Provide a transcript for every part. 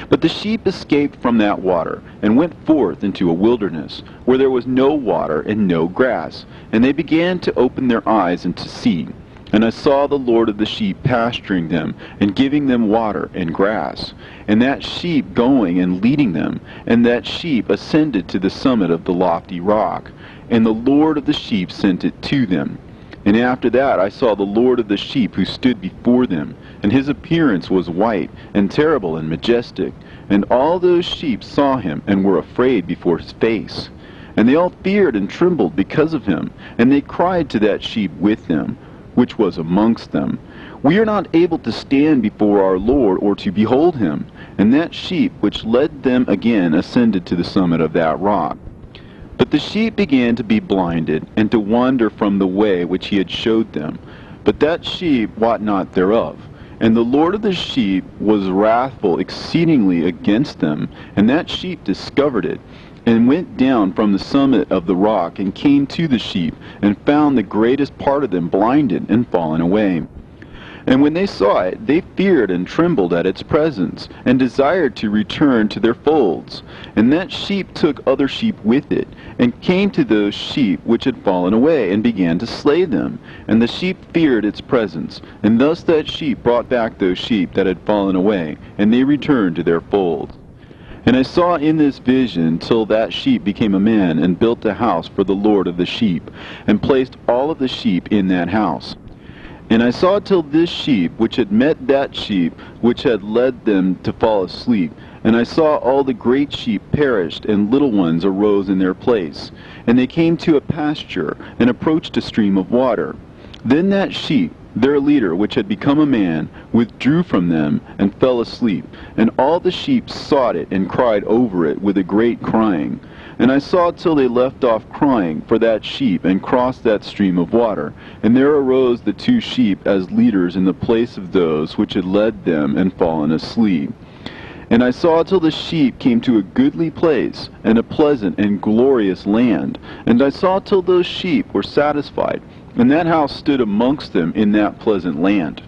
But the sheep escaped from that water, and went forth into a wilderness, where there was no water and no grass. And they began to open their eyes and to see. And I saw the Lord of the sheep pasturing them, and giving them water and grass, and that sheep going and leading them, and that sheep ascended to the summit of the lofty rock, and the Lord of the sheep sent it to them. And after that I saw the Lord of the sheep who stood before them, and his appearance was white, and terrible, and majestic. And all those sheep saw him, and were afraid before his face. And they all feared and trembled because of him, and they cried to that sheep with them, which was amongst them, We are not able to stand before our Lord, or to behold him. And that sheep which led them again ascended to the summit of that rock. But the sheep began to be blinded, and to wander from the way which he had showed them. But that sheep wot not thereof. And the Lord of the sheep was wrathful exceedingly against them, and that sheep discovered it, and went down from the summit of the rock, and came to the sheep, and found the greatest part of them blinded and fallen away. And when they saw it, they feared and trembled at its presence, and desired to return to their folds. And that sheep took other sheep with it, and came to those sheep which had fallen away, and began to slay them. And the sheep feared its presence, and thus that sheep brought back those sheep that had fallen away, and they returned to their folds. And I saw in this vision till that sheep became a man, and built a house for the Lord of the sheep, and placed all of the sheep in that house. And I saw till this sheep, which had met that sheep, which had led them to fall asleep. And I saw all the great sheep perished, and little ones arose in their place. And they came to a pasture, and approached a stream of water. Then that sheep, their leader, which had become a man, withdrew from them, and fell asleep. And all the sheep sought it, and cried over it with a great crying. And I saw till they left off crying for that sheep, and crossed that stream of water. And there arose the two sheep as leaders in the place of those which had led them and fallen asleep. And I saw till the sheep came to a goodly place, and a pleasant and glorious land. And I saw till those sheep were satisfied, and that house stood amongst them in that pleasant land.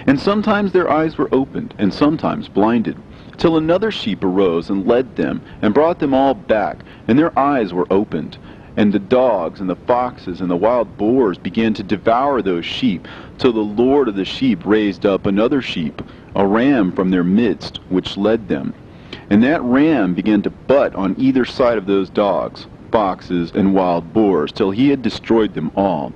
And sometimes their eyes were opened, and sometimes blinded, till another sheep arose and led them, and brought them all back, and their eyes were opened. And the dogs and the foxes and the wild boars began to devour those sheep, till the Lord of the sheep raised up another sheep, a ram from their midst, which led them. And that ram began to butt on either side of those dogs, foxes, and wild boars, till he had destroyed them all.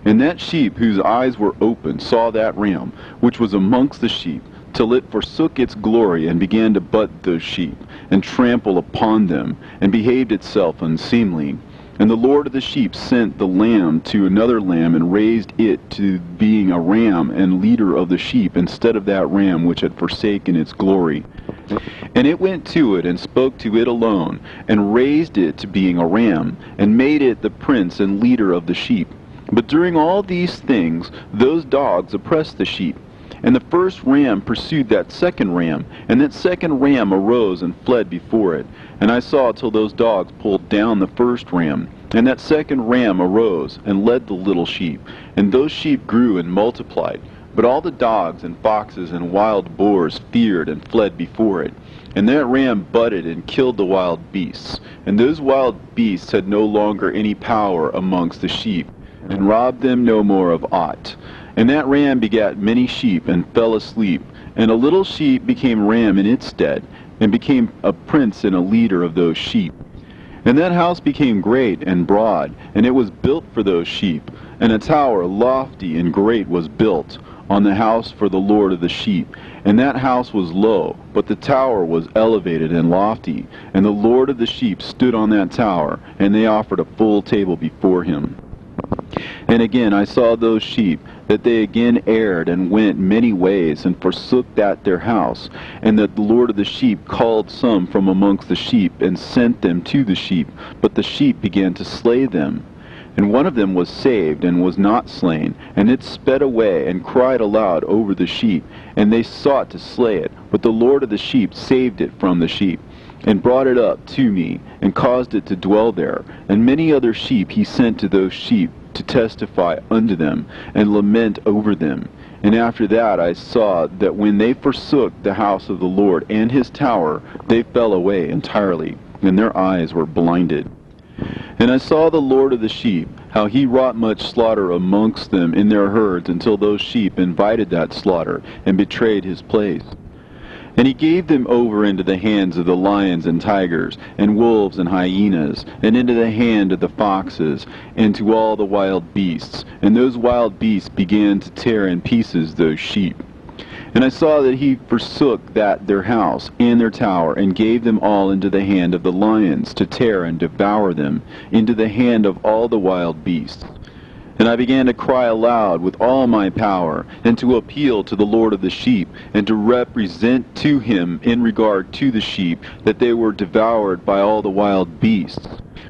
And that sheep whose eyes were opened saw that ram, which was amongst the sheep, till it forsook its glory, and began to butt those sheep, and trample upon them, and behaved itself unseemly. And the Lord of the sheep sent the lamb to another lamb, and raised it to being a ram and leader of the sheep, instead of that ram which had forsaken its glory. And it went to it, and spoke to it alone, and raised it to being a ram, and made it the prince and leader of the sheep. But during all these things those dogs oppressed the sheep. And the first ram pursued that second ram, and that second ram arose and fled before it. And I saw till those dogs pulled down the first ram. And that second ram arose and led the little sheep. And those sheep grew and multiplied. But all the dogs and foxes and wild boars feared and fled before it. And that ram butted and killed the wild beasts. And those wild beasts had no longer any power amongst the sheep, and robbed them no more of aught. And that ram begat many sheep, and fell asleep. And a little sheep became ram in its stead, and became a prince and a leader of those sheep. And that house became great and broad, and it was built for those sheep. And a tower lofty and great was built on the house for the Lord of the sheep. And that house was low, but the tower was elevated and lofty. And the Lord of the sheep stood on that tower, and they offered a full table before him. And again I saw those sheep, that they again erred, and went many ways, and forsook that their house. And that the Lord of the sheep called some from amongst the sheep, and sent them to the sheep. But the sheep began to slay them. And one of them was saved, and was not slain. And it sped away, and cried aloud over the sheep. And they sought to slay it. But the Lord of the sheep saved it from the sheep, and brought it up to me, and caused it to dwell there. And many other sheep he sent to those sheep, to testify unto them, and lament over them. And after that I saw that when they forsook the house of the Lord and his tower, they fell away entirely, and their eyes were blinded. And I saw the Lord of the sheep, how he wrought much slaughter amongst them in their herds, until those sheep invited that slaughter, and betrayed his place. And he gave them over into the hands of the lions and tigers, and wolves and hyenas, and into the hand of the foxes, and to all the wild beasts. And those wild beasts began to tear in pieces those sheep. And I saw that he forsook that their house and their tower, and gave them all into the hand of the lions, to tear and devour them, into the hand of all the wild beasts. And I began to cry aloud with all my power, and to appeal to the Lord of the sheep, and to represent to him in regard to the sheep, that they were devoured by all the wild beasts.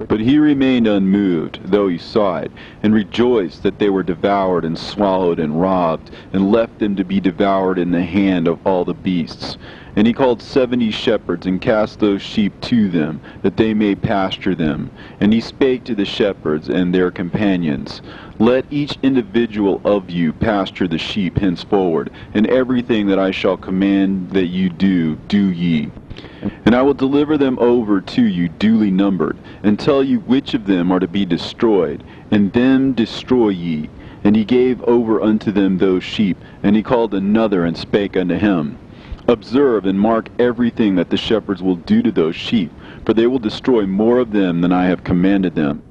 But he remained unmoved, though he saw it, and rejoiced that they were devoured and swallowed and robbed, and left them to be devoured in the hand of all the beasts. And he called 70 shepherds, and cast those sheep to them, that they may pasture them. And he spake to the shepherds and their companions, Let each individual of you pasture the sheep henceforward, and everything that I shall command that you do, do ye. And I will deliver them over to you duly numbered, and tell you which of them are to be destroyed, and them destroy ye. And he gave over unto them those sheep, and he called another, and spake unto him, Observe and mark everything that the shepherds will do to those sheep, for they will destroy more of them than I have commanded them.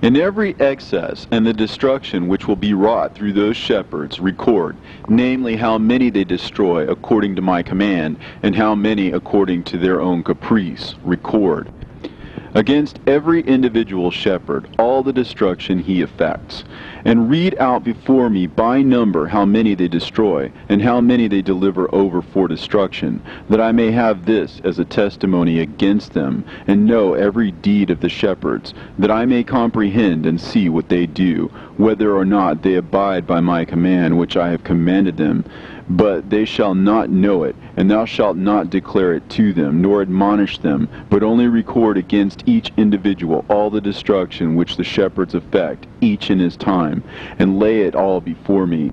In every excess and the destruction which will be wrought through those shepherds record, namely how many they destroy according to my command, and how many according to their own caprice record. Against every individual shepherd all the destruction he effects. And read out before me by number how many they destroy, and how many they deliver over for destruction, that I may have this as a testimony against them, and know every deed of the shepherds, that I may comprehend and see what they do, whether or not they abide by my command which I have commanded them. But they shall not know it, and thou shalt not declare it to them, nor admonish them, but only record against each individual all the destruction which the shepherds effect, each in his time, and lay it all before me.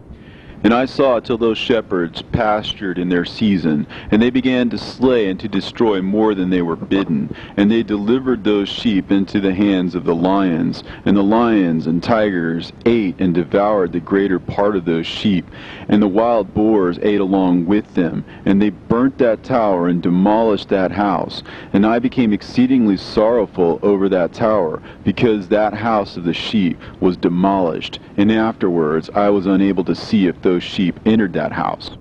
And I saw till those shepherds pastured in their season, and they began to slay and to destroy more than they were bidden. And they delivered those sheep into the hands of the lions, and the lions and tigers ate and devoured the greater part of those sheep, and the wild boars ate along with them. And they burnt that tower and demolished that house. And I became exceedingly sorrowful over that tower, because that house of the sheep was demolished. And afterwards I was unable to see if those sheep entered that house.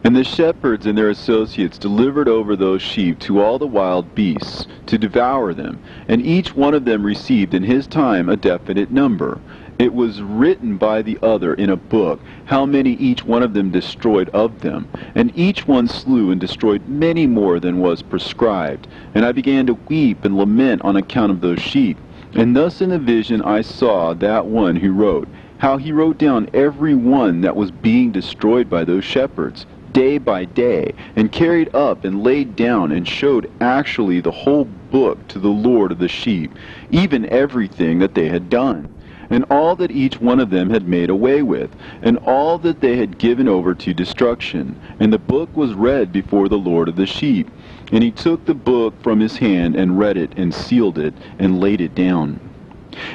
And the shepherds and their associates delivered over those sheep to all the wild beasts to devour them, and each one of them received in his time a definite number. It was written by the other in a book how many each one of them destroyed of them, and each one slew and destroyed many more than was prescribed. And I began to weep and lament on account of those sheep. And thus in the vision I saw that one who wrote, how he wrote down every one that was being destroyed by those shepherds, day by day, and carried up and laid down and showed actually the whole book to the Lord of the sheep, even everything that they had done, and all that each one of them had made away with, and all that they had given over to destruction. And the book was read before the Lord of the sheep. And he took the book from his hand, and read it, and sealed it, and laid it down.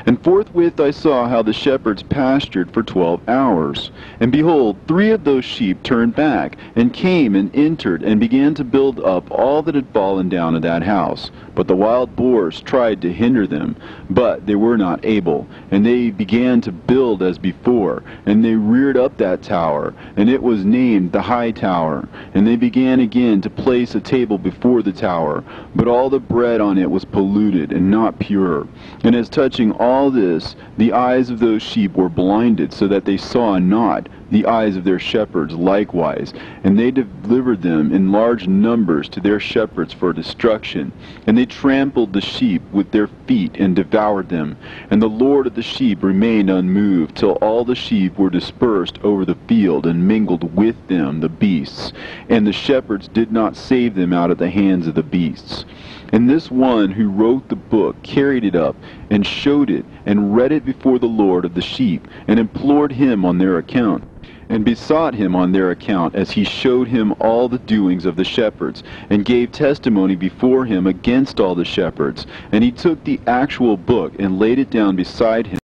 And forthwith I saw how the shepherds pastured for 12 hours. And behold, 3 of those sheep turned back, and came and entered, and began to build up all that had fallen down of that house. But the wild boars tried to hinder them, but they were not able. And they began to build as before, and they reared up that tower, and it was named the High Tower. And they began again to place a table before the tower, but all the bread on it was polluted, and not pure. And as touching all this, the eyes of those sheep were blinded, so that they saw not, the eyes of their shepherds likewise. And they delivered them in large numbers to their shepherds for destruction. And they trampled the sheep with their feet, and devoured them. And the Lord of the sheep remained unmoved, till all the sheep were dispersed over the field, and mingled with them the beasts. And the shepherds did not save them out of the hands of the beasts. And this one who wrote the book carried it up, and showed it, and read it before the Lord of the sheep, and implored him on their account. and besought him on their account, as he showed him all the doings of the shepherds, and gave testimony before him against all the shepherds. And he took the actual book and laid it down beside him.